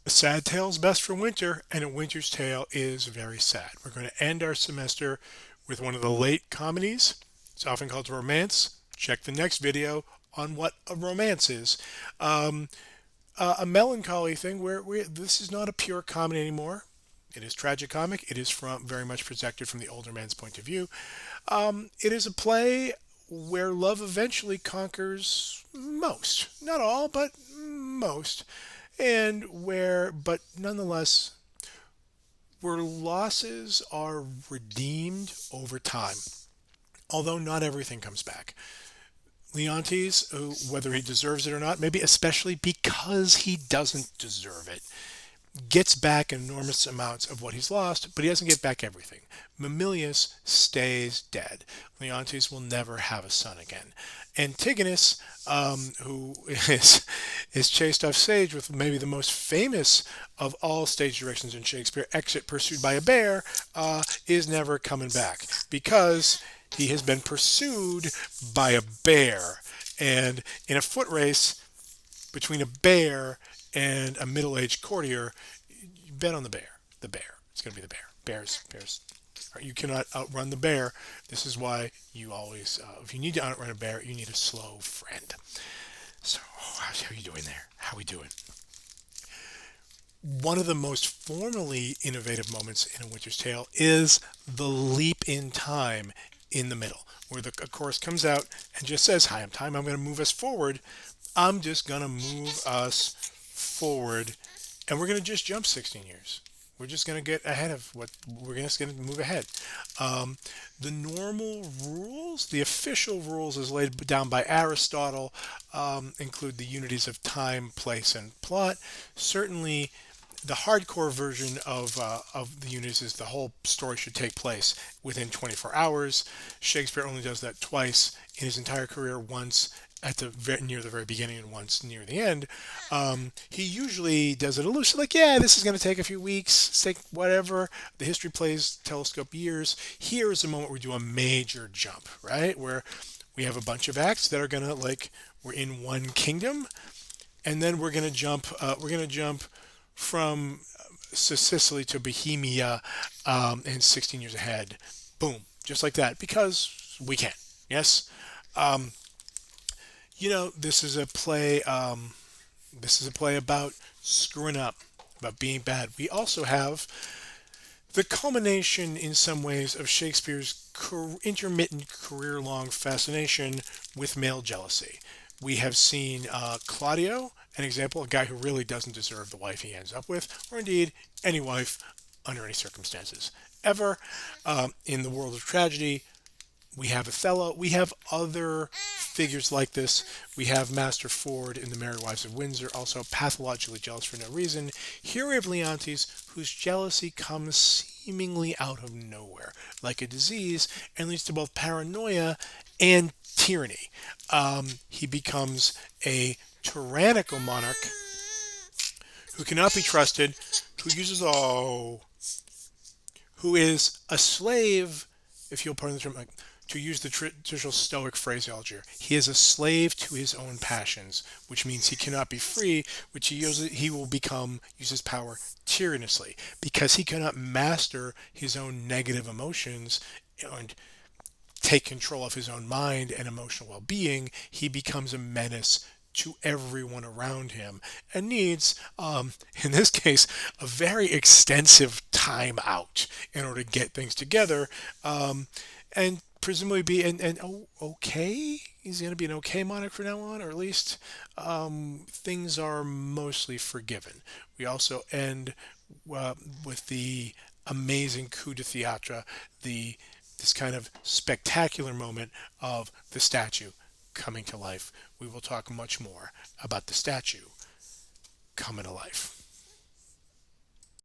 A sad tale's best for winter, and A Winter's Tale is very sad. We're going to end our semester with one of the late comedies. It's often called romance. Check the next video on what a romance is. Um, a melancholy thing where this is not a pure comedy anymore. It is tragicomic. It is from very much projected from the older man's point of view. It is a play where love eventually conquers most, not all, but most, and but nonetheless, where losses are redeemed over time, although not everything comes back. Leontes, whether he deserves it or not, maybe especially because he doesn't deserve it, gets back enormous amounts of what he's lost, but he doesn't get back everything. Mamilius stays dead. Leontes will never have a son again. Antigonus, who is chased off stage with maybe the most famous of all stage directions in Shakespeare, Exit Pursued by a Bear, is never coming back because he has been pursued by a bear. And in a foot race between a bear and a middle-aged courtier, you bet on the bear. The bear. It's going to be the bear. Bears. You cannot outrun the bear. This is why you always, if you need to outrun a bear, you need a slow friend. So, how are you doing there? How are we doing? One of the most formally innovative moments in A Winter's Tale is the leap in time in the middle, where the chorus comes out and just says, "Hi, I'm time. I'm going to move us forward. I'm just going to move us forward, and we're going to just jump 16 years. We're just going to get ahead of what we're just going to move ahead." Um, the normal rules, the official rules as laid down by Aristotle, include the unities of time, place, and plot. Certainly, the hardcore version of the unities is the whole story should take place within 24 hours. Shakespeare only does that twice in his entire career, once at near the very beginning and once near the end. He usually does it loosely, like, yeah, this is going to take a few weeks, take whatever. The history plays telescope years. Here is a moment where we do a major jump, right? Where we have a bunch of acts that are going to, like, we're in one kingdom, and then we're going to jump. We're going to jump from Sicily to Bohemia, and 16 years ahead. Boom, just like that, because we can. Yes. Um, this is a play. This is a play about screwing up, about being bad. We also have the culmination, in some ways, of Shakespeare's intermittent career-long fascination with male jealousy. We have seen Claudio, an example, a guy who really doesn't deserve the wife he ends up with, or indeed any wife under any circumstances ever. In the world of tragedy, we have Othello. We have other figures like this. We have Master Ford in The Merry Wives of Windsor, also pathologically jealous for no reason. Here we have Leontes, whose jealousy comes seemingly out of nowhere, like a disease, and leads to both paranoia and tyranny. He becomes a tyrannical monarch who cannot be trusted, who is a slave, if you'll pardon the term, like, to use the traditional Stoic phraseology, he is a slave to his own passions, which means he cannot be free, which he will use his power tyrannously, because he cannot master his own negative emotions and take control of his own mind and emotional well-being. He becomes a menace to everyone around him and needs, in this case, a very extensive time out in order to get things together, and presumably be okay. He's going to be an okay monarch from now on, or at least things are mostly forgiven. We also end with the amazing coup de theatre, this kind of spectacular moment of the statue coming to life. We will talk much more about the statue coming to life.